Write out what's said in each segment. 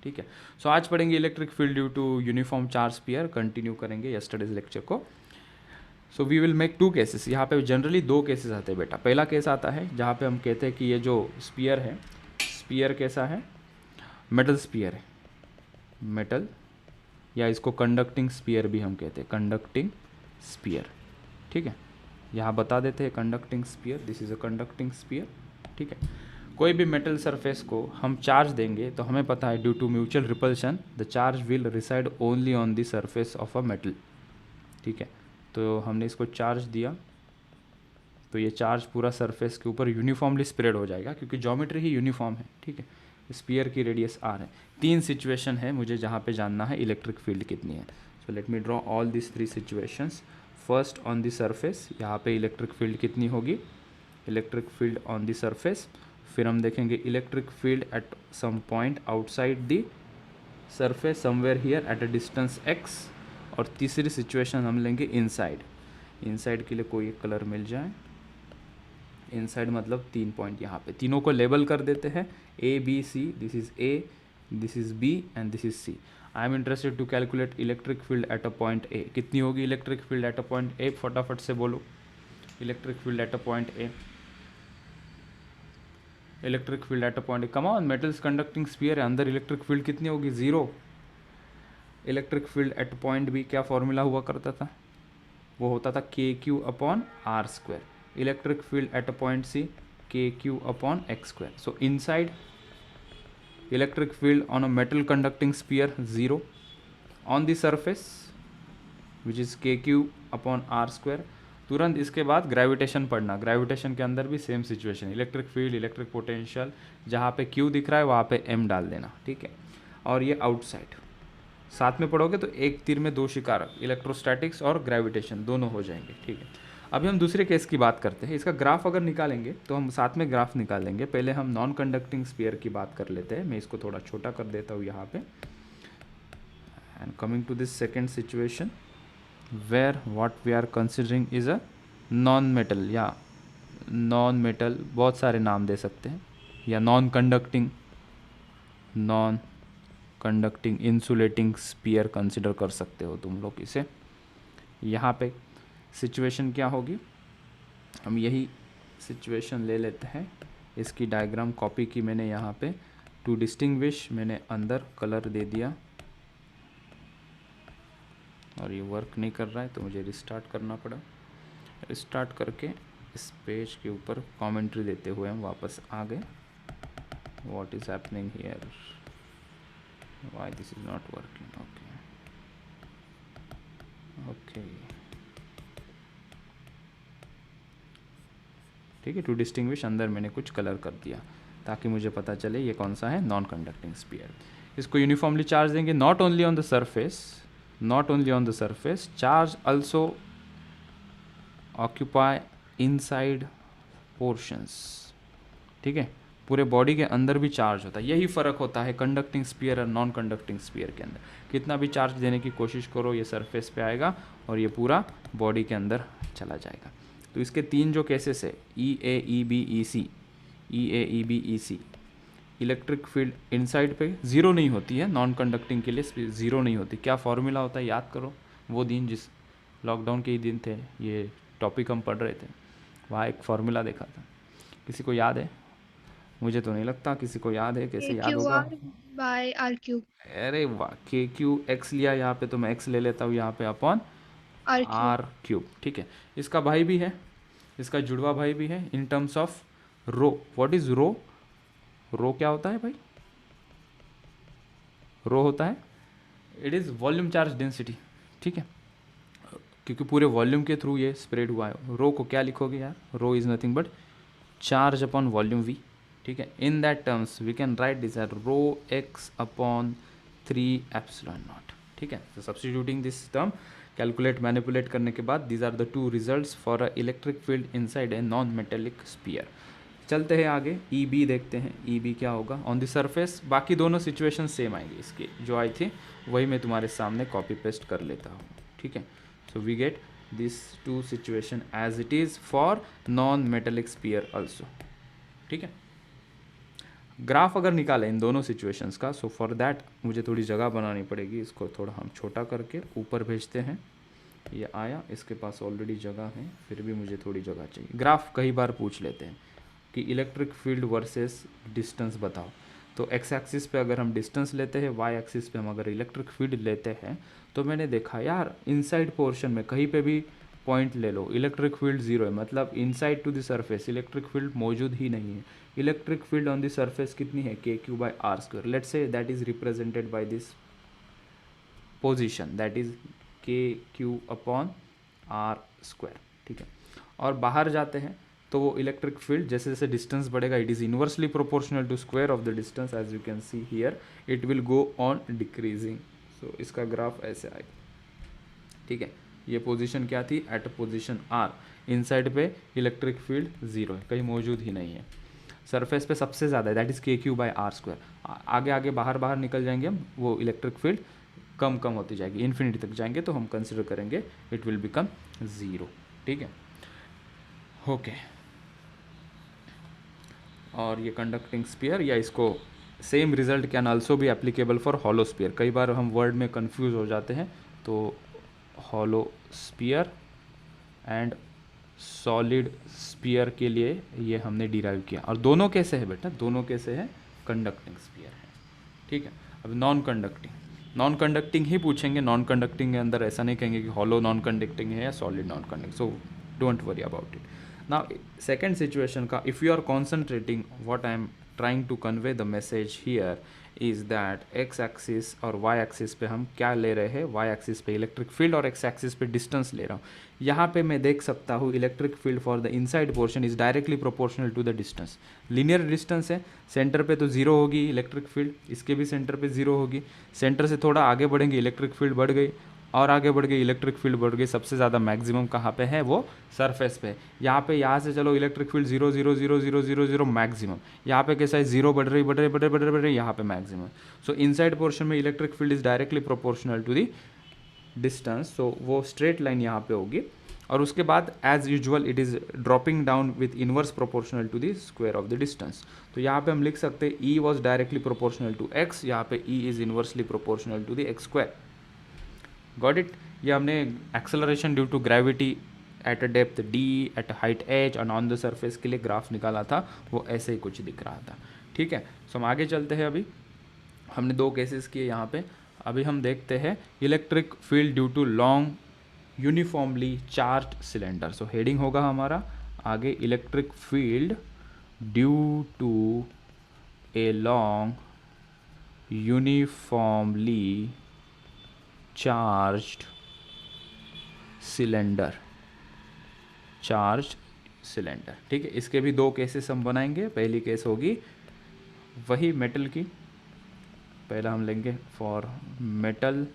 ठीक है। सो आज पढ़ेंगे electric field due to uniform charge sphere, continue करेंगे यस्टरडेज लेक्चर को। So we will make two cases. यहाँ पे जनरली दो केसेस आते हैं बेटा। पहला केस आता है जहाँ पे हम कहते हैं कि ये जो स्फीयर है, स्फीयर कैसा है, मेटल स्फीयर है, मेटल, या इसको कंडक्टिंग स्फीयर भी हम कहते हैं, कंडक्टिंग स्फीयर। ठीक है, यहाँ बता देते हैं conducting sphere, this is a conducting sphere. ठीक है, कोई भी मेटल सरफेस को हम चार्ज देंगे तो हमें पता है due to mutual repulsion the charge will reside only on the surface of a metal. ठीक है, तो हमने इसको चार्ज दिया तो ये चार्ज पूरा सरफेस के ऊपर यूनिफॉर्मली स्प्रेड हो जाएगा क्योंकि ज्योमेट्री ही यूनिफॉर्म है। ठीक है, स्फीयर की रेडियस आर है। तीन सिचुएशन है मुझे जहाँ पे जानना है इलेक्ट्रिक फील्ड कितनी है। So let me draw all this three situations. First on the surface, यहाँ पे इलेक्ट्रिक फील्ड कितनी होगी, electric field on the surface. फिर हम देखेंगे electric field at some point outside the surface somewhere here at a distance x। और तीसरी situation हम लेंगे इनसाइड। इनसाइड के लिए कोई एक कलर मिल जाए, इनसाइड मतलब 3 पॉइंट यहाँ पे, तीनों को लेबल कर देते हैं A B C। This is A, this is B and this is C। I am interested to calculate electric field at a point A। कितनी होगी electric field at a point A, फटाफट से बोलो। Electric field at a point A, electric field at a point, come on, metals conducting sphere है, अंदर electric field कितनी होगी, 0। Electric field at point B क्या फॉर्मूला हुआ करता था, वो होता था k q upon are square. Electric field at point c k q upon x square. So inside electric field on a metal conducting sphere 0, on the surface which is k q upon are square. तुरंत इसके बाद gravitation पढ़ना, gravitation के अंदर भी same situation, electric field, electric potential, जहाँ पे Q दिख रहा है वहाँ पे एम डाल देना। ठीक है, और ये आउटसाइड, साथ में पढ़ोगे तो एक तीर में दो शिकार, इलेक्ट्रोस्टैटिक्स और ग्रेविटेशन दोनों हो जाएंगे। ठीक है, अभी हम दूसरे केस की बात करते हैं। इसका ग्राफ अगर निकालेंगे तो हम साथ में ग्राफ निकालेंगे। पहले हम नॉन कंडक्टिंग स्फीयर की बात कर लेते हैं। मैं इसको थोड़ा छोटा कर देता हूँ यहाँ पे। And coming to this second situation where what we are considering is a non metal, या नॉन मेटल बहुत सारे नाम दे सकते हैं, या non conducting, non conducting insulating sphere consider कर सकते हो तुम लोग इसे। यहाँ पे सिचुएशन क्या होगी, हम यही सिचुएशन ले लेते हैं। इसकी डायग्राम कॉपी की मैंने यहाँ पे, टू डिस्टिंग्विश मैंने अंदर कलर दे दिया, और ये वर्क नहीं कर रहा है तो मुझे रिस्टार्ट करना पड़ा। रिस्टार्ट करके इस पेज के ऊपर कमेंट्री देते हुए हम वापस आ गए। What is happening here, why this is not working, okay ठीक है। टू डिस्टिंग्विश अंदर मैंने कुछ कलर कर दिया ताकि मुझे पता चले ये कौन सा है, नॉन कंडक्टिंग स्फीयर। इसको यूनिफॉर्मली चार्ज देंगे, not only on the surface, not only on the surface, charge also occupy inside portions. ठीक है, पूरे बॉडी के अंदर भी चार्ज होता है। यही फ़र्क होता है कंडक्टिंग स्फीयर और नॉन कंडक्टिंग स्फीयर के अंदर। कितना भी चार्ज देने की कोशिश करो ये सरफेस पे आएगा और ये पूरा बॉडी के अंदर चला जाएगा। तो इसके तीन जो केसेस है, ई ए ई बी ई सी, ई ए ई बी ई सी, इलेक्ट्रिक फील्ड इनसाइड पे ज़ीरो नहीं होती है, नॉन कंडक्टिंग के लिए ज़ीरो नहीं होती। क्या फॉर्मूला होता है याद करो, वो दिन जिस लॉकडाउन के ही दिन थे, ये टॉपिक हम पढ़ रहे थे, वहाँ एक फार्मूला देखा था, किसी को याद है? मुझे तो नहीं लगता किसी को याद है, कैसे याद होगा। बाय आर क्यूब, अरे वाह, के क्यू एक्स लिया यहाँ पे तो मैं एक्स ले लेता हूँ यहाँ पे upon r cube. R cube. ठीक है, इसका भाई भी है, इसका जुड़वा भाई भी है in terms of rho. What is rho, rho क्या होता है भाई, रो होता है, it is volume charge density. ठीक है, क्योंकि पूरे वॉल्यूम के थ्रू ये स्प्रेड हुआ है। रो को क्या लिखोगे यार, rho is nothing but charge upon volume V. ठीक है, in that terms we can write this at rho x upon 3 epsilon naught. ठीक है, तो substituting this term, calculate manipulate करने के बाद these are the two results for a electric field inside a non metallic sphere. चलते हैं आगे, E B देखते हैं। ई बी क्या होगा ऑन द सरफेस, बाकी दोनों सिचुएशन सेम आएंगे, इसकी जो आई थी वही मैं तुम्हारे सामने कॉपी पेस्ट कर लेता हूँ। ठीक है, so we get this two situation as it is for non metallic sphere also। ठीक है, ग्राफ अगर निकालें इन दोनों सिचुएशंस का, सो फॉर दैट मुझे थोड़ी जगह बनानी पड़ेगी। इसको थोड़ा हम छोटा करके ऊपर भेजते हैं। ये आया, इसके पास ऑलरेडी जगह है, फिर भी मुझे थोड़ी जगह चाहिए। ग्राफ कई बार पूछ लेते हैं कि इलेक्ट्रिक फील्ड वर्सेस डिस्टेंस बताओ। तो एक्स एक्सिस पे अगर हम डिस्टेंस लेते हैं, वाई एक्सिस पे हम अगर इलेक्ट्रिक फील्ड लेते हैं, तो मैंने देखा यार इनसाइड पोर्शन में कहीं पे भी पॉइंट ले लो, इलेक्ट्रिक फील्ड जीरो है, मतलब inside to the surface electric field मौजूद ही नहीं है। Electric field on the surface कितनी है, k q by r square. Let's say that is represented by this position, that is k q upon are square, ठीक है। और बाहर जाते हैं तो वो इलेक्ट्रिक फील्ड जैसे जैसे डिस्टेंस बढ़ेगा, it is inversely proportional to square of the distance, as you can see here it will go on decreasing. So इसका ग्राफ ऐसे आएगा, ठीक है। ये पोजीशन क्या थी, एट पोजीशन आर, इनसाइड पे इलेक्ट्रिक फील्ड जीरो है, कहीं मौजूद ही नहीं है। सरफेस पे सबसे ज़्यादा है, that is k q by r square. आगे आगे बाहर बाहर निकल जाएंगे हम, वो इलेक्ट्रिक फील्ड कम कम होती जाएगी, इन्फिनिटी तक जाएंगे तो हम कंसिडर करेंगे इट विल बिकम ज़ीरो, ठीक है। ओके, और ये कंडक्टिंग स्फीयर, या इसको same result can also be applicable for hollow sphere. कई बार हम वर्ड में कंफ्यूज हो जाते हैं, तो hollow sphere and solid sphere के लिए ये हमने डिराइव किया। और दोनों कैसे है बेटा, दोनों कैसे है, कंडक्टिंग स्फीयर है, ठीक है। अब नॉन कंडक्टिंग ही पूछेंगे। नॉन कंडक्टिंग के अंदर ऐसा नहीं कहेंगे कि हॉलो नॉन कंडक्टिंग है या solid non conducting, so don't worry about it. Now second situation का, if you are concentrating, what I am trying to convey the message here is that X axis और Y axis पे हम क्या ले रहे हैं, वाई एक्सिस पे electric field और एक्स एक्सिस पे डिस्टेंस ले रहा हूँ। यहाँ पे मैं देख सकता हूँ electric field for the inside portion is directly proportional to the distance. Linear distance है, सेंटर पे तो जीरो होगी इलेक्ट्रिक फील्ड, इसके भी सेंटर पे जीरो होगी। सेंटर से थोड़ा आगे बढ़ेंगे इलेक्ट्रिक फील्ड बढ़ गई, और आगे बढ़ गई इलेक्ट्रिक फील्ड बढ़ गई। सबसे ज़्यादा मैक्सिमम कहाँ पे है, वो सरफेस पे। यहाँ से चलो electric field zero zero zero zero zero zero maximum. यहाँ पे कैसा है, जीरो बढ़ रही, यहाँ पे मैक्सिमम। सो इनसाइड पोर्शन में electric field is directly proportional to the distance, so वो स्ट्रेट लाइन यहाँ पे होगी। और उसके बाद as usual it is dropping down with inverse proportional to the square of the distance. तो यहाँ पे हम लिख सकते हैं E was directly proportional to x, यहाँ पे E is inversely proportional to the x square. Got it. ये हमने acceleration due to gravity at a depth d at height h और ऑन द सरफेस के लिए ग्राफ निकाला था, वो ऐसे ही कुछ दिख रहा था, ठीक है। सो हम आगे चलते हैं। अभी हमने दो केसेस किए यहाँ पे। अभी हम देखते हैं electric field due to long uniformly charged cylinder. So heading होगा हमारा आगे, electric field due to a long uniformly charged cylinder, ठीक है। इसके भी दो केसेस हम बनाएंगे। पहली केस होगी वही मेटल की, पहला हम लेंगे फॉर मेटल।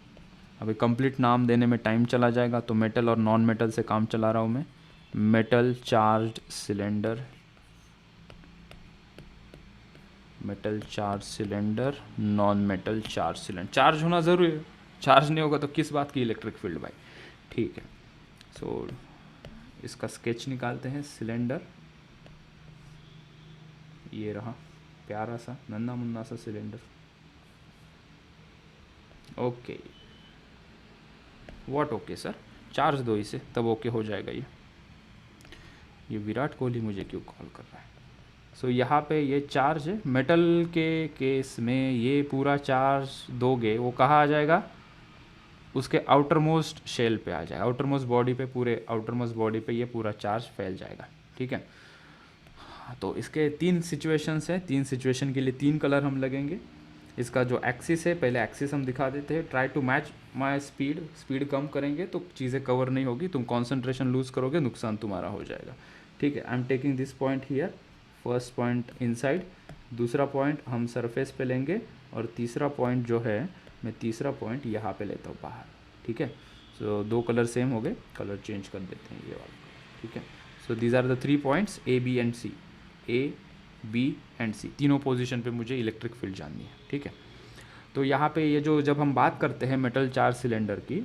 अभी कंप्लीट नाम देने में टाइम चला जाएगा, तो मेटल और नॉन मेटल से काम चला रहा हूँ मैं। Metal charged cylinder, metal charge cylinder, non metal charge cylinder. Charge होना ज़रूरी है, चार्ज नहीं होगा तो किस बात की इलेक्ट्रिक फील्ड भाई, ठीक है। सो इसका स्केच निकालते हैं। सिलेंडर ये रहा, प्यारा सा नन्ना मुन्ना सा cylinder, okay. What okay sir, charge दो इसे तब ओके हो जाएगा। ये विराट कोहली मुझे क्यों कॉल कर रहा है। सो यहाँ पे ये चार्ज है। मेटल के केस में ये पूरा चार्ज दोगे, वो कहाँ आ जाएगा, उसके आउटर मोस्ट शेल पे आ जाएगा, आउटर मोस्ट बॉडी पे, पूरे आउटर मोस्ट बॉडी पे ये पूरा चार्ज फैल जाएगा, ठीक है। तो इसके तीन सिचुएशंस है, तीन सिचुएशन के लिए तीन कलर हम लगेंगे। इसका जो एक्सिस है, पहले एक्सिस हम दिखा देते हैं। Try to match my speed कम करेंगे तो चीज़ें कवर नहीं होगी, तुम कॉन्सेंट्रेशन लूज करोगे, नुकसान तुम्हारा हो जाएगा, ठीक है। I am taking this point here, first point inside, दूसरा पॉइंट हम सरफेस पे लेंगे, और तीसरा पॉइंट जो है, मैं तीसरा पॉइंट यहाँ पे लेता हूँ बाहर, ठीक है। सो दो कलर सेम हो गए, कलर चेंज कर देते हैं ये वाला, ठीक है। So these are the three points A B and C, A B and C, तीनों पोजीशन पे मुझे इलेक्ट्रिक फील्ड जाननी है, ठीक है। तो यहाँ पे ये जो जब हम बात करते हैं मेटल चार्ज सिलेंडर की,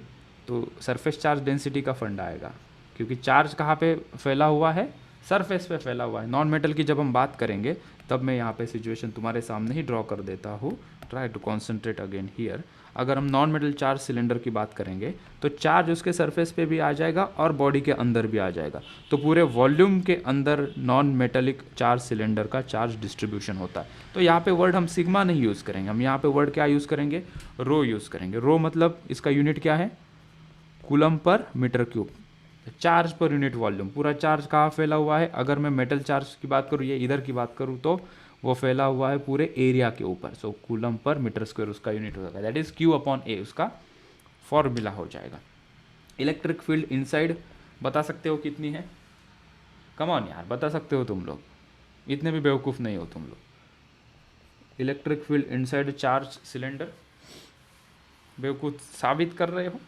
तो सरफेस चार्ज डेंसिटी का फंडा आएगा, क्योंकि चार्ज कहाँ पे फैला हुआ है, सरफेस पे फैला हुआ है। नॉन मेटल की जब हम बात करेंगे तब मैं यहाँ पे सिचुएशन तुम्हारे सामने ही ड्रॉ कर देता हूँ. Try to concentrate again here. अगर हम नॉन मेटल चार्ज सिलेंडर की बात करेंगे तो चार्ज उसके सरफेस पे भी आ जाएगा और बॉडी के अंदर भी आ जाएगा. तो पूरे वॉल्यूम के अंदर नॉन मेटेलिक चार्ज सिलेंडर का चार्ज डिस्ट्रीब्यूशन होता है. तो यहाँ पे वर्ड हम सिग्मा नहीं यूज़ करेंगे, हम यहाँ पे वर्ड क्या यूज़ करेंगे, रो यूज़ करेंगे. रो मतलब इसका यूनिट क्या है, कूलम पर मीटर क्यूब. चार्ज पर यूनिट वॉल्यूम. पूरा चार्ज कहाँ फैला हुआ है, अगर मैं मेटल चार्ज की बात करूँ, ये इधर की बात करूँ, तो वो फैला हुआ है पूरे एरिया के ऊपर. सो कूलम पर मीटर स्क्वायर उसका यूनिट हो जाएगा, दैट इज क्यू अपॉन ए, उसका फॉर्मूला हो जाएगा. इलेक्ट्रिक फील्ड इनसाइड बता सकते हो कितनी है, कम ऑन यार, बता सकते हो तुम लोग, इतने भी बेवकूफ़ नहीं हो तुम लोग. Electric field inside charge cylinder, बेवकूफ़ साबित कर रहे हो.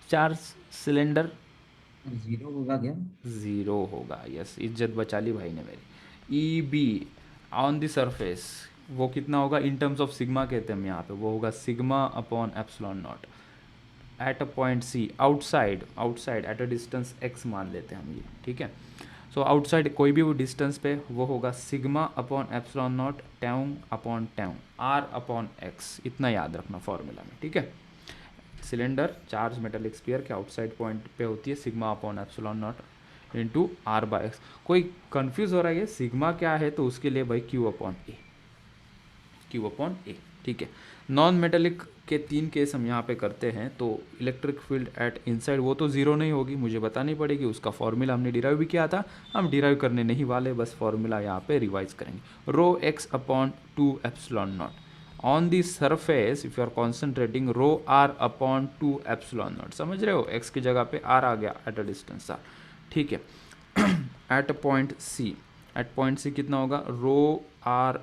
चार्ज सिलेंडर 0 होगा क्या? 0 होगा. यस, इज्जत बचा ली भाई ने मेरी. E be on the surface वो कितना होगा, इन टर्म्स ऑफ सिग्मा कहते हैं हम यहाँ पे, वो होगा sigma upon epsilon naught. At a point C outside, outside at a distance x मान लेते हैं हम ये, ठीक है. सो आउटसाइड कोई भी वो डिस्टेंस पे वो होगा sigma upon epsilon naught tau upon tau r upon x. इतना याद रखना फॉर्मूला में, ठीक है. सिलेंडर चार्ज मेटालिक स्फीयर के आउटसाइड पॉइंट पे होती है sigma upon epsilon naught into r by x. कोई कंफ्यूज हो रहा है सिग्मा क्या है, तो उसके लिए भाई क्यू अपॉन ए, क्यू अपॉन ए, ठीक है. नॉन मेटालिक के 3 केस हम यहाँ पे करते हैं. तो इलेक्ट्रिक फील्ड एट इनसाइड वो तो ज़ीरो नहीं होगी, मुझे बतानी पड़ेगी. उसका फॉर्मूला हमने डिराइव भी किया था, हम डिराइव करने नहीं वाले, बस फॉर्मूला यहाँ पे रिवाइज करेंगे. Rho x upon 2 epsilon naught on the surface if you are concentrating rho r upon 2 epsilon naught. समझ रहे हो, एक्स की जगह पे आर आ गया एट अ डिस्टेंस आर, ठीक है. At a point C, at point C कितना होगा, rho r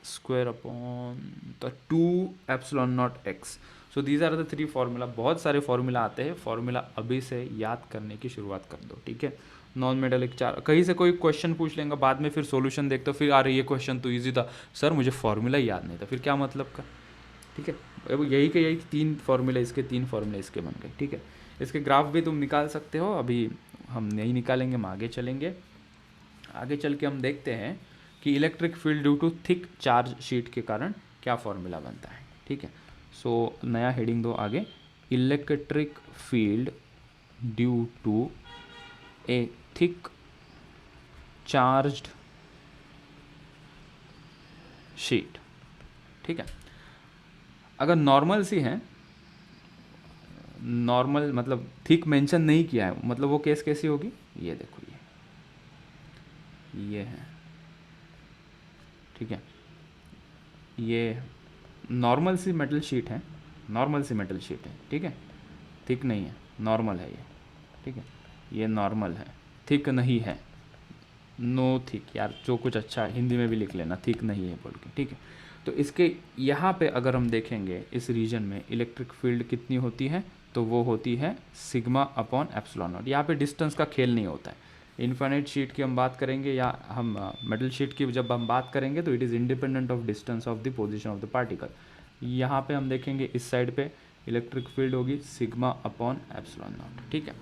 square upon the 2 epsilon naught x. So these are the 3 formula. बहुत सारे फार्मूला आते हैं, फार्मूला अभी से याद करने की शुरुआत कर दो, ठीक है. नॉन मेटालिक चार, कहीं से कोई क्वेश्चन पूछ लेंगे, बाद में फिर सॉल्यूशन देखते हो, फिर आ रही ये क्वेश्चन तो इजी था सर, मुझे फार्मूला ही याद नहीं था, फिर क्या मतलब का, ठीक है. अब यही के यही 3 फार्मूले इसके, 3 फार्मूले इसके बन गए, ठीक है. इसके ग्राफ भी तुम निकाल सकते हो, अभी हम नहीं निकालेंगे, हम आगे चलेंगे. आगे चल के हम देखते हैं कि electric field due to thick charge sheet के कारण क्या फॉर्मूला बनता है, ठीक है. सो नया हेडिंग दो आगे, electric field due to a thick charged sheet, ठीक है. अगर नॉर्मल सी है, नॉर्मल मतलब थिक मेंशन नहीं किया है, मतलब वो केस कैसी होगी, ये देखो ये है, ठीक है. ये नॉर्मल सी मेटल शीट है, नॉर्मल सी मेटल शीट है, ठीक है. थिक नहीं है, नॉर्मल है ये, ठीक है. ये नॉर्मल है, थिक नहीं है, नो थिक. यार जो कुछ अच्छा हिंदी में भी लिख लेना, थिक नहीं है बोल के, ठीक है. तो इसके यहाँ पे अगर हम देखेंगे इस रीजन में इलेक्ट्रिक फील्ड कितनी होती है, तो वो होती है सिग्मा अपॉन एप्सिलॉन नॉट. यहाँ पे डिस्टेंस का खेल नहीं होता है. इन्फाइनाइट शीट की हम बात करेंगे या हम मेटल शीट की जब हम बात करेंगे तो it is independent of distance of the position of the particle. यहाँ पे हम देखेंगे इस साइड पे इलेक्ट्रिक फील्ड होगी सिग्मा अपॉन एप्सिलॉन नॉट, ठीक है.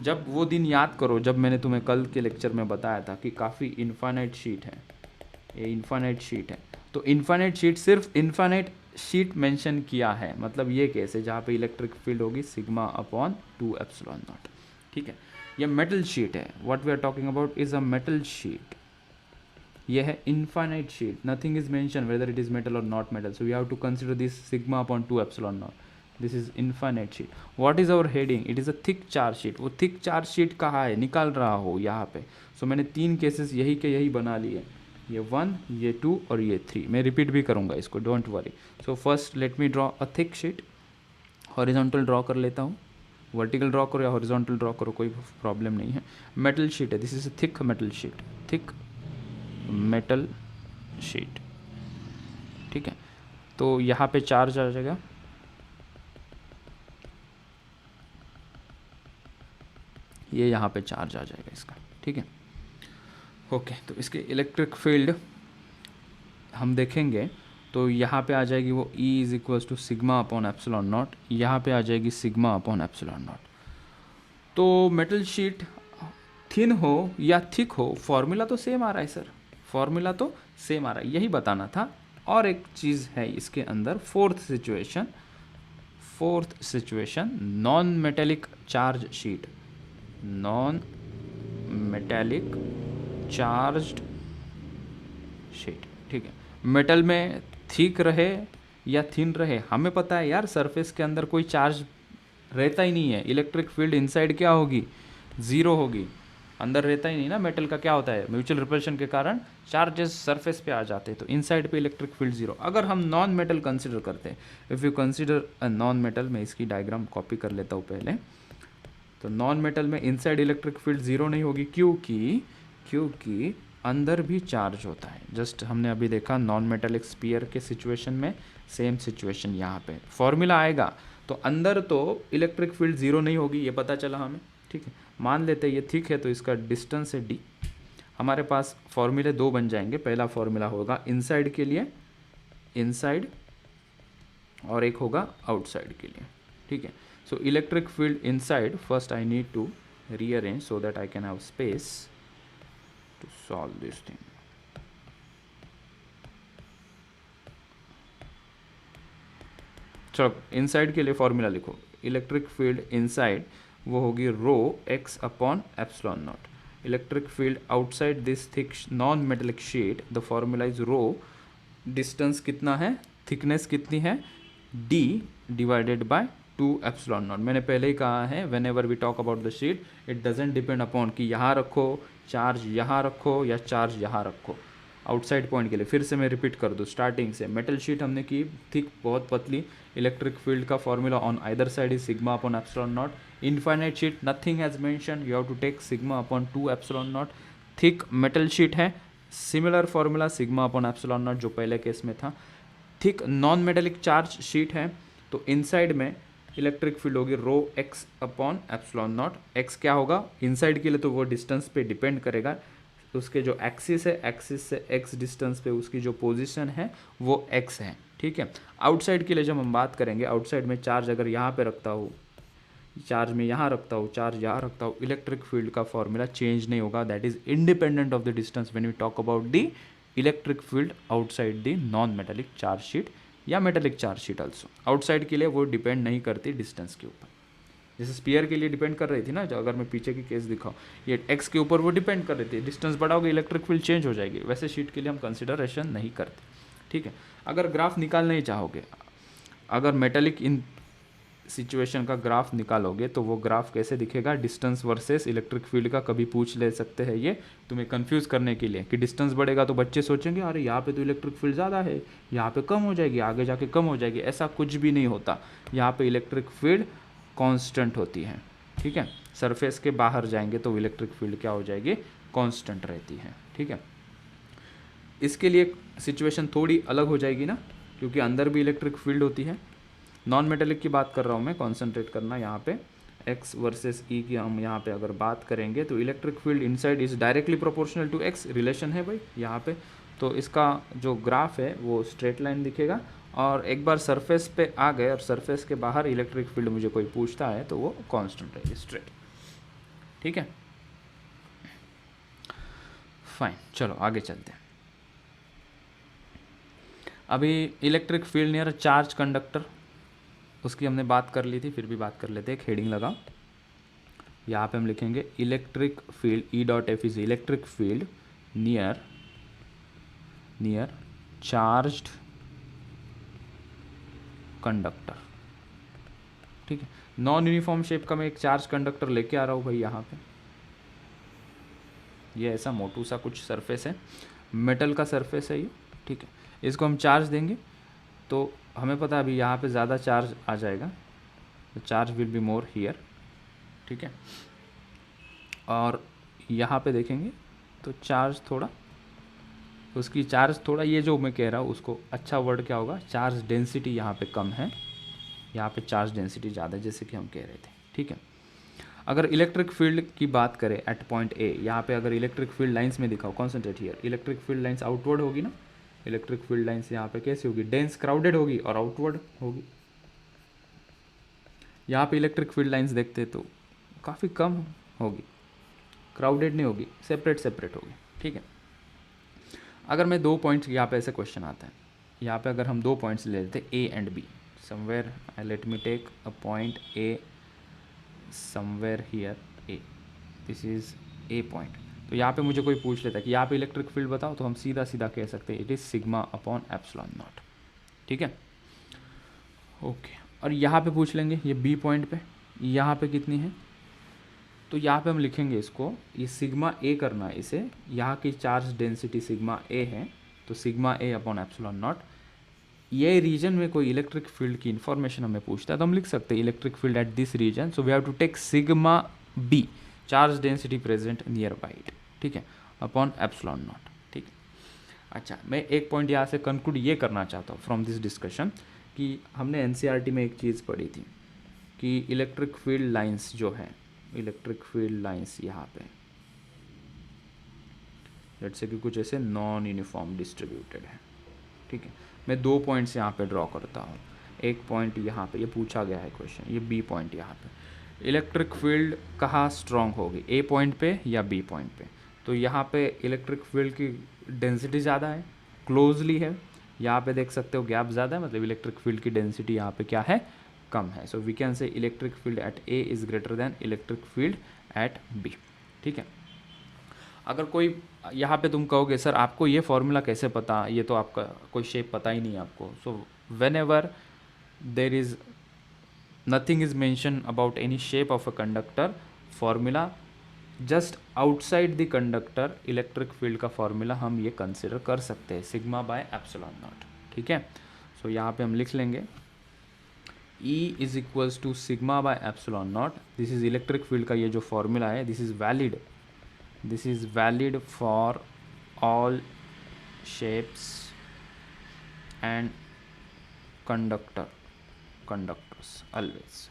जब वो दिन याद करो जब मैंने तुम्हें कल के लेक्चर में बताया था कि काफ़ी इन्फाइनाइट शीट है, ये इन्फाइनाइट शीट है, तो इन्फाइनाइट शीट सिर्फ इन्फाइनाइट शीट मेंशन किया है, मतलब ये केस है जहाँ पे इलेक्ट्रिक फील्ड होगी सिग्मा अपॉन 2 एप्सिलॉन नॉट, ठीक है. ये मेटल शीट है, what we are talking about is a metal sheet. ये है infinite sheet, nothing is mention whether it is metal और not metal, so we have to consider this sigma upon 2 epsilon naught. This is infinite sheet. What is our heading, it is a thick charge sheet. वो thick charge sheet कहाँ है, निकाल रहा हो यहाँ पे. सो मैंने 3 केसेस यही के यही बना लिए, ये 1, ये 2 और ये 3. मैं रिपीट भी करूँगा इसको, don't worry. So first let me draw a thick sheet. Horizontal draw कर लेता हूँ, वर्टिकल ड्रॉ करो या हॉरिजॉन्टल ड्रॉ करो, कोई प्रॉब्लम नहीं है. मेटल शीट है, this is a thick metal sheet, thick metal sheet, ठीक है. तो यहाँ पे चार्ज आ जाएगा, ये यहाँ पे चार्ज आ जाएगा इसका, ठीक है. ओके, तो इसके इलेक्ट्रिक फील्ड हम देखेंगे तो यहाँ पे आ जाएगी वो E is equals to sigma upon epsilon naught, यहाँ पे आ जाएगी सिग्मा अपॉन एप्सिलॉन नॉट. तो मेटल शीट थिन हो या थिक हो, फॉर्मूला तो सेम आ रहा है सर, फॉर्मूला तो सेम आ रहा है, यही बताना था। और एक चीज़ है इसके अंदर, fourth situation non metallic charge sheet, non metallic charged sheet. ठीक है, मेटल में थिक रहे या थिन रहे, हमें पता है यार सरफेस के अंदर कोई चार्ज रहता ही नहीं है। इलेक्ट्रिक फील्ड इनसाइड क्या होगी, ज़ीरो होगी, अंदर रहता ही नहीं ना। मेटल का क्या होता है, म्यूचुअल रिपल्शन के कारण चार्जेस सरफेस पे आ जाते हैं, तो इनसाइड पे इलेक्ट्रिक फील्ड जीरो। अगर हम नॉन मेटल कंसिडर करते हैं, if you consider a non metal, मैं इसकी डायग्राम कॉपी कर लेता हूँ पहले। तो नॉन मेटल में इनसाइड इलेक्ट्रिक फील्ड जीरो नहीं होगी, क्योंकि अंदर भी चार्ज होता है। जस्ट हमने अभी देखा नॉन मेटेलिक स्फीयर के सिचुएशन में, सेम सिचुएशन यहाँ पे फॉर्मूला आएगा तो अंदर तो इलेक्ट्रिक फील्ड जीरो नहीं होगी, ये पता चला हमें। ठीक है, मान लेते हैं ये थिक है तो इसका डिस्टेंस है d। हमारे पास फॉर्मूले दो बन जाएंगे। पहला फॉर्मूला होगा इनसाइड के लिए, इनसाइड, और एक होगा आउटसाइड के लिए। ठीक है, so electric field inside, first I need to rearrange so that I can have space to solve this thing. चलो इनसाइड के लिए फॉर्मूला लिखो, इलेक्ट्रिक फील्ड इनसाइड वो होगी rho x upon epsilon naught. Electric field outside this thick non metallic sheet, the formula is rho, distance कितना है, thickness कितनी है, d divided by 2 epsilon naught. मैंने पहले ही कहा है when ever we talk about the sheet it doesn't depend upon कि यहाँ रखो चार्ज, यहाँ रखो या चार्ज यहाँ रखो। आउटसाइड पॉइंट के लिए फिर से मैं रिपीट कर दूँ स्टार्टिंग से, मेटल शीट हमने की थिक, बहुत पतली, इलेक्ट्रिक फील्ड का formula on either side is sigma upon epsilon naught. Infinite sheet nothing has mention, you have to take sigma upon 2 epsilon naught. Thick metal sheet है, similar formula sigma upon epsilon naught जो पहले case में था। Thick non metallic charge sheet है तो inside में electric field होगी rho x upon epsilon naught. X क्या होगा इनसाइड के लिए, तो वो डिस्टेंस पे डिपेंड करेगा, उसके जो एक्सिस है, एक्सिस से एक्स डिस्टेंस पे उसकी जो पोजीशन है वो एक्स है। ठीक है, आउटसाइड के लिए जब हम बात करेंगे, आउटसाइड में चार्ज अगर यहाँ पे रखता हूँ, चार्ज में यहाँ रखता हूँ, चार्ज यहाँ रखता हूँ, इलेक्ट्रिक फील्ड का फॉर्मूला चेंज नहीं होगा, that is independent of the distance when we talk about the electric field outside the non metallic charge sheet या metallic charge sheet also. Outside के लिए वो डिपेंड नहीं करती डिस्टेंस के ऊपर, जैसे स्पीयर के लिए डिपेंड कर रही थी ना, जो अगर मैं पीछे की केस दिखाऊँ, ये एक्स के ऊपर वो डिपेंड कर रही थी, डिस्टेंस बढ़ाओगे इलेक्ट्रिक फील्ड चेंज हो जाएगी, वैसे शीट के लिए हम कंसिडरेशन नहीं करते। ठीक है, अगर ग्राफ निकालना ही चाहोगे, अगर मेटेलिक इन सिचुएशन का ग्राफ निकालोगे तो वो ग्राफ कैसे दिखेगा, डिस्टेंस वर्सेस इलेक्ट्रिक फील्ड का कभी पूछ ले सकते हैं ये तुम्हें कंफ्यूज करने के लिए कि डिस्टेंस बढ़ेगा तो बच्चे सोचेंगे अरे यहाँ पे तो इलेक्ट्रिक फील्ड ज़्यादा है, यहाँ पे कम हो जाएगी, आगे जाके कम हो जाएगी। ऐसा कुछ भी नहीं होता, यहाँ पे इलेक्ट्रिक फील्ड कांस्टेंट होती है। ठीक है, सरफेस के बाहर जाएंगे तो इलेक्ट्रिक फील्ड क्या हो जाएगी, कांस्टेंट रहती है। ठीक है, इसके लिए सिचुएशन थोड़ी अलग हो जाएगी ना, क्योंकि अंदर भी इलेक्ट्रिक फील्ड होती है। नॉन मेटेलिक की बात कर रहा हूँ मैं, कॉन्सेंट्रेट करना यहाँ पे, एक्स वर्सेस ई की हम यहाँ पे अगर बात करेंगे तो electric field inside is directly proportional to x, relation है भाई यहाँ पे। तो इसका जो ग्राफ है वो स्ट्रेट लाइन दिखेगा, और एक बार सरफेस पे आ गए और सरफेस के बाहर इलेक्ट्रिक फील्ड मुझे कोई पूछता है तो वो कांस्टेंट रहेगी, स्ट्रेट। ठीक है, फाइन, चलो आगे चलते हैं। अभी electric field near charge conductor, उसकी हमने बात कर ली थी, फिर भी बात कर लेते हैं। एक हेडिंग लगाओ, यहाँ पे हम लिखेंगे electric field, E dot F is electric field near charged conductor. ठीक है, नॉन यूनिफॉर्म शेप का मैं एक चार्ज कंडक्टर लेके आ रहा हूँ भाई यहाँ पे, ये ऐसा मोटू सा कुछ सरफेस है, मेटल का सरफेस है ये। ठीक है, इसको हम चार्ज देंगे तो हमें पता है अभी यहाँ पे ज़्यादा चार्ज आ जाएगा, तो charge will be more here. ठीक है, और यहाँ पे देखेंगे तो चार्ज थोड़ा, उसकी चार्ज थोड़ा, ये जो मैं कह रहा हूँ उसको अच्छा वर्ड क्या होगा, चार्ज डेंसिटी यहाँ पे कम है, यहाँ पे चार्ज डेंसिटी ज़्यादा है, जैसे कि हम कह रहे थे। ठीक है, अगर इलेक्ट्रिक फील्ड की बात करें एट पॉइंट ए, यहाँ पे अगर इलेक्ट्रिक फील्ड लाइंस में दिखाओ, concentrate here, electric field lines outward होगी ना, इलेक्ट्रिक फील्ड लाइंस यहाँ पे कैसी होगी, डेंस क्राउडेड होगी और आउटवर्ड होगी। यहाँ पे इलेक्ट्रिक फील्ड लाइंस देखते तो काफ़ी कम होगी, क्राउडेड नहीं होगी, सेपरेट होगी। ठीक है, अगर मैं 2 पॉइंट्स, यहाँ पे ऐसे क्वेश्चन आता है, यहाँ पे अगर हम 2 पॉइंट्स ले लेते A and B, somewhere let me take a point A somewhere here A, this is a point. तो यहाँ पे मुझे कोई पूछ लेता है कि यहाँ पे इलेक्ट्रिक फील्ड बताओ, तो हम सीधा सीधा कह सकते हैं it is sigma upon epsilon naught. ठीक है, ओके। और यहाँ पे पूछ लेंगे ये बी पॉइंट पे, यहाँ पे कितनी है, तो यहाँ पे हम लिखेंगे इसको, ये सिग्मा ए करना है इसे, यहाँ की चार्ज डेंसिटी सिग्मा ए है, तो sigma A upon epsilon not. ये रीजन में कोई इलेक्ट्रिक फील्ड की इन्फॉर्मेशन हमें पूछता है तो हम लिख सकते हैं electric field at this region, so we have to take sigma B, charge density present near by it, ठीक है, अपॉन एप्सिलॉन नॉट। ठीक है, अच्छा, मैं एक पॉइंट यहाँ से कंक्लूड ये करना चाहता हूँ फ्रॉम दिस डिस्कशन कि हमने एनसीईआरटी में एक चीज़ पढ़ी थी कि इलेक्ट्रिक फील्ड लाइंस जो है, इलेक्ट्रिक फील्ड लाइंस यहाँ पे लेट्स से कि कुछ ऐसे नॉन यूनिफॉर्म डिस्ट्रीब्यूटेड है। ठीक है, मैं 2 पॉइंट्स यहाँ पे ड्रॉ करता हूँ, एक पॉइंट यहाँ पे, ये पूछा गया है क्वेश्चन, ये बी पॉइंट यहाँ पे, इलेक्ट्रिक फील्ड कहाँ स्ट्रॉन्ग होगी, ए पॉइंट पे या बी पॉइंट पे। तो यहाँ पे इलेक्ट्रिक फील्ड की डेंसिटी ज़्यादा है, क्लोजली है, यहाँ पे देख सकते हो गैप ज़्यादा है, मतलब इलेक्ट्रिक फील्ड की डेंसिटी यहाँ पे क्या है, कम है। So we can say electric field at A is greater than electric field at B. ठीक है, अगर कोई यहाँ पे तुम कहोगे सर आपको ये फॉर्मूला कैसे पता, ये तो आपका कोई शेप पता ही नहीं है आपको, so when ever there is nothing is mention about any shape of a conductor, formula just outside the conductor electric field का फॉर्मूला हम ये कंसिडर कर सकते हैं, सिग्मा बाय एप्सिलॉन नॉट। ठीक है, सो यहाँ पे हम लिख लेंगे E is equals to sigma by epsilon naught, this is electric field का ये जो फॉर्मूला है, this is valid for all shapes and conductors always.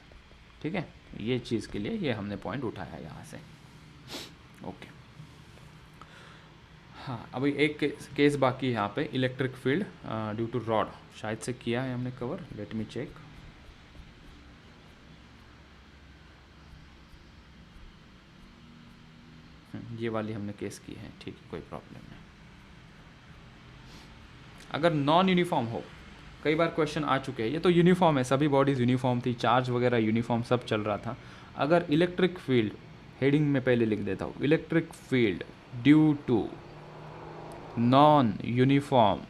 ठीक है, ये चीज़ के लिए ये हमने पॉइंट उठाया यहाँ से। ओके, हाँ, अभी एक केस बाकी है यहाँ पे, electric field due to rod, शायद से किया है हमने कवर, लेट मी चेक। ये वाली हमने केस की है, ठीक है, कोई प्रॉब्लम नहीं। अगर नॉन यूनिफॉर्म हो, कई बार क्वेश्चन आ चुके हैं, ये तो यूनिफॉर्म है, सभी बॉडीज़ यूनिफॉर्म थी, चार्ज वगैरह यूनिफॉर्म सब चल रहा था। अगर इलेक्ट्रिक फील्ड, हेडिंग में पहले लिख देता हूँ, electric field due to non uniform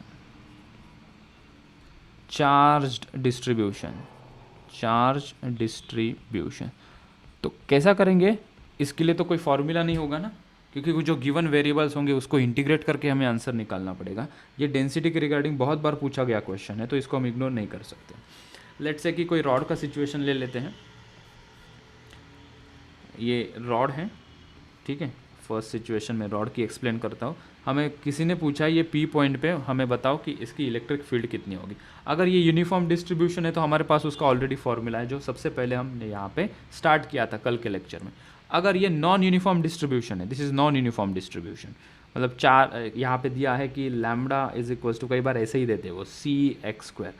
charge distribution, तो कैसा करेंगे, इसके लिए तो कोई फॉर्मूला नहीं होगा ना, क्योंकि जो गिवन वेरिएबल्स होंगे उसको इंटीग्रेट करके हमें आंसर निकालना पड़ेगा। ये डेंसिटी के रिगार्डिंग बहुत बार पूछा गया क्वेश्चन है, तो इसको हम इग्नोर नहीं कर सकते। लेट्स से कि कोई रॉड का सिचुएशन ले लेते हैं, ये रॉड है, ठीक है, फर्स्ट सिचुएशन में रॉड की एक्सप्लेन करता हूँ। हमें किसी ने पूछा ये पी पॉइंट पे हमें बताओ कि इसकी इलेक्ट्रिक फील्ड कितनी होगी। अगर ये यूनिफॉर्म डिस्ट्रीब्यूशन है तो हमारे पास उसका ऑलरेडी फॉर्मूला है, जो सबसे पहले हमने यहाँ पे स्टार्ट किया था कल के लेक्चर में। अगर ये नॉन यूनिफॉर्म डिस्ट्रीब्यूशन है, this is non uniform distribution, मतलब चार यहाँ पे दिया है कि लैम्डा इज इक्वल्स टू, कई बार ऐसे ही देते हैं वो, CX²,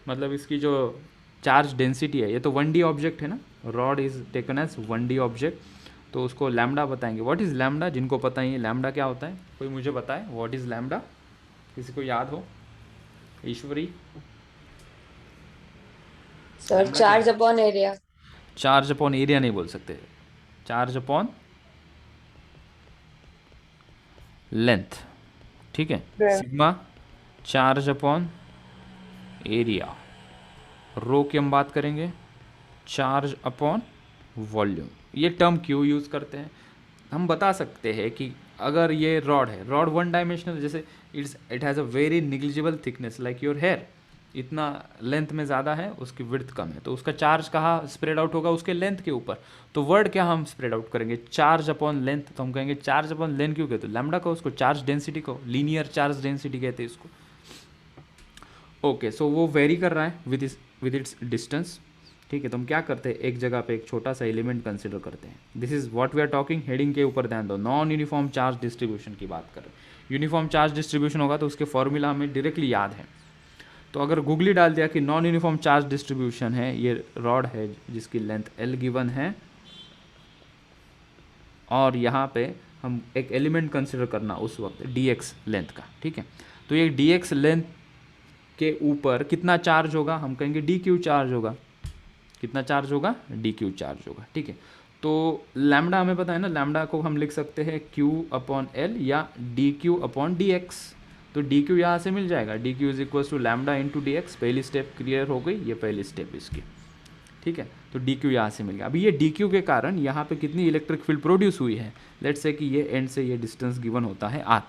मतलब इसकी जो चार्ज डेंसिटी है, ये तो 1D ऑब्जेक्ट है ना, rod is taken as 1D object, तो उसको लैम्डा बताएंगे। व्हाट इज़ लैम्डा, जिनको पता ही है लैम्डा क्या होता है, कोई मुझे बताए व्हाट इज़ लैम्डा, किसी को याद हो? Ishwari sir, charge upon area. Charge upon area नहीं बोल सकते, चार्ज अपॉन लेंथ। ठीक है, sigma charge upon area, rho की हम बात करेंगे चार्ज अपॉन वॉल्यूम। ये टर्म क्यों यूज़ करते हैं, हम बता सकते हैं कि अगर ये रॉड है, रॉड 1 डायमेंशनल, जैसे it has a very negligible thickness like your hair, इतना लेंथ में ज़्यादा है, उसकी विड्थ कम है, तो उसका चार्ज कहाँ स्प्रेड आउट होगा, उसके लेंथ के ऊपर। तो वर्ड क्या हम स्प्रेड आउट करेंगे, चार्ज अपॉन लेंथ, तो हम कहेंगे चार्ज अपॉन लेंथ क्यों कहते हैं, लैम्डा को, उसको चार्ज डेंसिटी को लीनियर चार्ज डेंसिटी कहते हैं इसको। ओके, सो वो वेरी कर रहा है विद इट्स डिस्टेंस। ठीक है, तो हम क्या करते हैं, एक जगह पे एक छोटा सा एलिमेंट कंसिडर करते हैं, this is what we are talking, heading के ऊपर ध्यान दो, नॉन यूनिफॉर्म चार्ज डिस्ट्रीब्यूशन की बात कर रहे हैं। यूनिफॉर्म चार्ज डिस्ट्रीब्यूशन होगा तो उसके फॉर्मूला हमें डायरेक्टली याद है, तो अगर गूगली डाल दिया कि नॉन यूनिफॉर्म चार्ज डिस्ट्रीब्यूशन है, ये रॉड है जिसकी लेंथ L गिवन है, और यहाँ पे हम एक एलिमेंट कंसिडर करना उस वक्त dx लेंथ का, ठीक है। तो ये dx लेंथ के ऊपर कितना चार्ज होगा, हम कहेंगे dq चार्ज होगा। कितना चार्ज होगा, dq चार्ज होगा, ठीक है। तो लैम्डा हमें पता है ना, लैम्डा को हम लिख सकते हैं q अपॉन एल या dq अपॉन dx। तो dq यहाँ से मिल जाएगा, dq is equal to lambda into D X. पहली स्टेप क्लियर हो गई, ये पहली स्टेप इसकी, ठीक है। तो dq यहाँ से मिल गया। अभी ये dq के कारण यहाँ पे कितनी इलेक्ट्रिक फील्ड प्रोड्यूस हुई है, लेट्स से कि ये एंड से ये डिस्टेंस गिवन होता है r।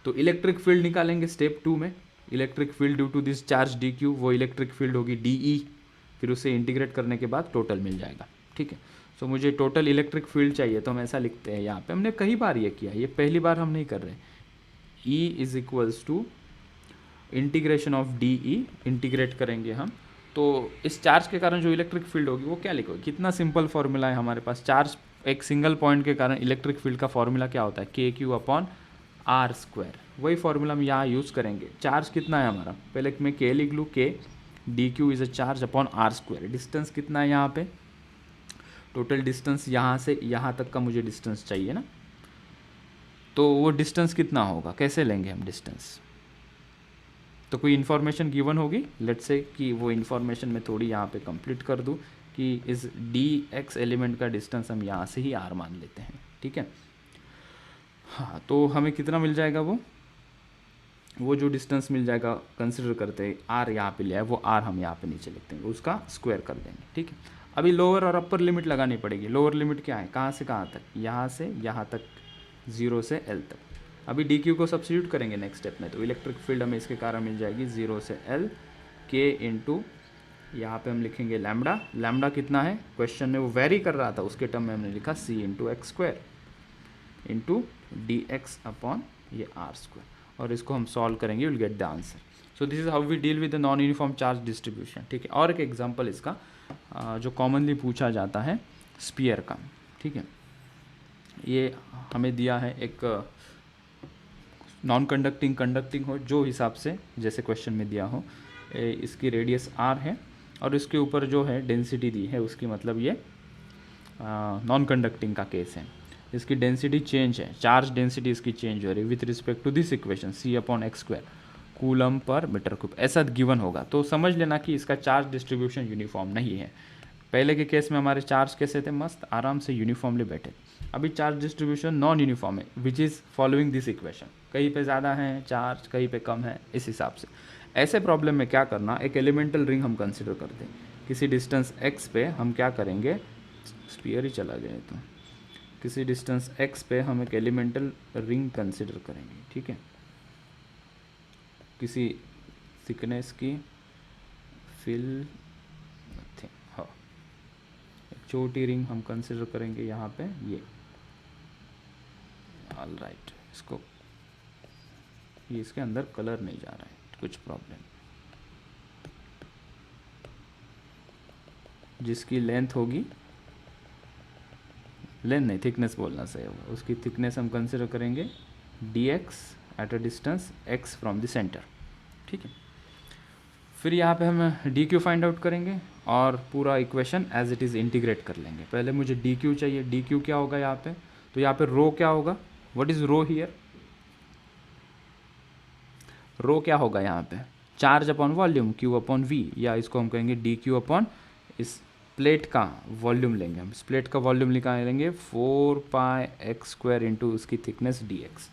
तो इलेक्ट्रिक फील्ड निकालेंगे स्टेप 2 में। Electric field due to this charge dq, वो इलेक्ट्रिक फील्ड होगी dE, फिर उसे इंटीग्रेट करने के बाद टोटल मिल जाएगा, ठीक है। सो मुझे टोटल इलेक्ट्रिक फील्ड चाहिए, तो हम ऐसा लिखते हैं यहाँ पे। हमने कई बार ये किया, ये पहली बार हम नहीं कर रहे। E is equals to integration of dE, integrate करेंगे हम। तो इस चार्ज के कारण जो इलेक्ट्रिक फील्ड होगी वो क्या लिखोगे, कितना सिंपल फॉर्मूला है हमारे पास। चार्ज एक सिंगल पॉइंट के कारण इलेक्ट्रिक फील्ड का फॉर्मूला क्या होता है, KQ अपॉन आर स्क्वायर। वही फॉर्मूला हम यहाँ यूज़ करेंगे। चार्ज कितना है हमारा, पहले मैं K लिख लूँ, K dq is a charge upon are square. Distance कितना है यहाँ पे, टोटल डिस्टेंस यहाँ से यहाँ तक का मुझे डिस्टेंस चाहिए ना, तो वो डिस्टेंस कितना होगा, कैसे लेंगे हम डिस्टेंस। तो कोई इन्फॉर्मेशन गिवन होगी, लेट्स से कि वो इन्फॉर्मेशन मैं थोड़ी यहाँ पे कंप्लीट कर दूँ कि इस dx एलिमेंट का डिस्टेंस हम यहाँ से ही r मान लेते हैं, ठीक है। हाँ, तो हमें कितना मिल जाएगा, वो जो डिस्टेंस मिल जाएगा कंसिडर करते हैं r यहाँ पे लिया है, वो r हम यहाँ पे नीचे लिखते हैं, उसका स्क्वायर कर देंगे, ठीक है। अभी लोअर और अपर लिमिट लगानी पड़ेगी। लोअर लिमिट क्या है, कहाँ से कहाँ तक, यहाँ से यहाँ तक, 0 से l तक। अभी dq को सब्स्टिट्यूट करेंगे नेक्स्ट स्टेप में, तो इलेक्ट्रिक फील्ड हमें इसके कारण मिल जाएगी 0 से l k इंटू, यहाँ पे हम लिखेंगे लैम्डा। लैम्डा कितना है, क्वेश्चन में वो वेरी कर रहा था, उसके टर्म में हमने लिखा c into X square into D X upon ये आर स्क्वायर, और इसको हम सॉल्व करेंगे, will get the answer. So this is how we deal with the non uniform charge distribution, ठीक है। और एक एग्जांपल इसका जो कॉमनली पूछा जाता है स्पीयर का, ठीक है। ये हमें दिया है एक नॉन कंडक्टिंग कंडक्टिंग हो, जो हिसाब से जैसे क्वेश्चन में दिया हो, इसकी रेडियस r है और इसके ऊपर जो है डेंसिटी दी है, उसकी मतलब ये नॉन कंडक्टिंग का केस है। इसकी डेंसिटी चेंज है, चार्ज डेंसिटी इसकी चेंज हो रही है with respect to this equation c upon x square coulomb पर मीटर क्यूब, ऐसा गिवन होगा। तो समझ लेना कि इसका चार्ज डिस्ट्रीब्यूशन यूनिफॉर्म नहीं है। पहले के केस में हमारे चार्ज कैसे थे, मस्त आराम से यूनिफॉर्मली बैठे। अभी चार्ज डिस्ट्रीब्यूशन नॉन यूनिफॉर्म है, which is following this equation, कहीं पे ज़्यादा है चार्ज, कहीं पे कम है, इस हिसाब से। ऐसे प्रॉब्लम में क्या करना, एक एलिमेंटल रिंग हम कंसिडर करते हैं। किसी डिस्टेंस x पे हम क्या करेंगे, स्पीयर ही चला जाए तो, किसी डिस्टेंस x पे हम एक एलिमेंटल रिंग कंसिडर करेंगे, ठीक है। किसी थिकनेस की फिल हाँ, एक छोटी रिंग हम कंसिडर करेंगे यहाँ पे, ये ऑल राइट। इसको ये इसके अंदर कलर नहीं जा रहा है, कुछ प्रॉब्लम। जिसकी लेंथ होगी, लेंथ नहीं थिकनेस बोलना सही होगा, उसकी थिकनेस हम कंसिडर करेंगे dx eight a distance x from the centre, ठीक है। फिर यहाँ पे हम dq फाइंड आउट करेंगे और पूरा equation as it is integrate कर लेंगे। पहले मुझे dq चाहिए, dq क्या होगा यहाँ पे, तो यहाँ पे रो क्या होगा, व्हाट इज़ रो हियर, रो क्या होगा यहाँ पे, charge upon volume q upon v, या इसको हम कहेंगे dq अपॉन इस प्लेट का वॉल्यूम लेंगे हम। इस प्लेट का वॉल्यूम निकालेंगे 4 पाई एक्स स्क्वायर इंटू उसकी थिकनेस dx।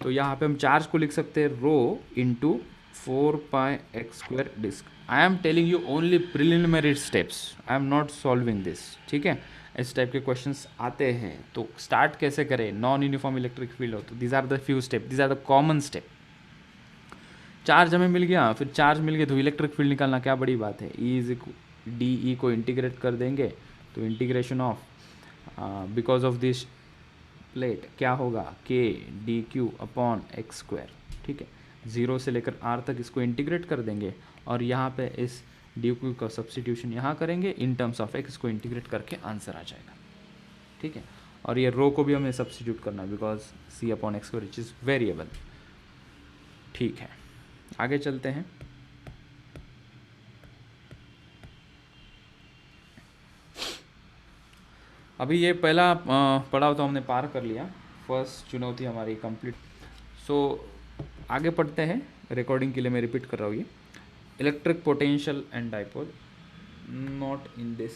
तो यहाँ पे हम चार्ज को लिख सकते हैं rho into 4 pi x square disc. I am telling you only preliminary steps, I am not solving this, ठीक है। इस टाइप के क्वेश्चंस आते हैं, तो स्टार्ट कैसे करें, नॉन यूनिफॉर्म इलेक्ट्रिक फील्ड हो तो these are the few step, these are the common step. Charge हमें मिल गया, फिर चार्ज मिल गया तो इलेक्ट्रिक फील्ड निकालना क्या बड़ी बात है, ई इज डी को इंटीग्रेट कर देंगे, तो integration of because of this plate क्या होगा, के D Q upon x square, ठीक है। 0 से लेकर r तक इसको इंटीग्रेट कर देंगे और यहाँ पे इस डी क्यू का सब्सटीट्यूशन यहाँ करेंगे, इन टर्म्स ऑफ एक्स को इंटीग्रेट करके आंसर आ जाएगा, ठीक है। और ये रो को भी हमें सब्सटीट्यूट करना है because c upon x square which is variable, ठीक है। आगे चलते हैं। अभी ये पहला पड़ाव तो हमने पार कर लिया, फर्स्ट चुनौती हमारी कंप्लीट। सो आगे पढ़ते हैं, रिकॉर्डिंग के लिए मैं रिपीट कर रहा हूँ ये। Electric potential and dipole, not in this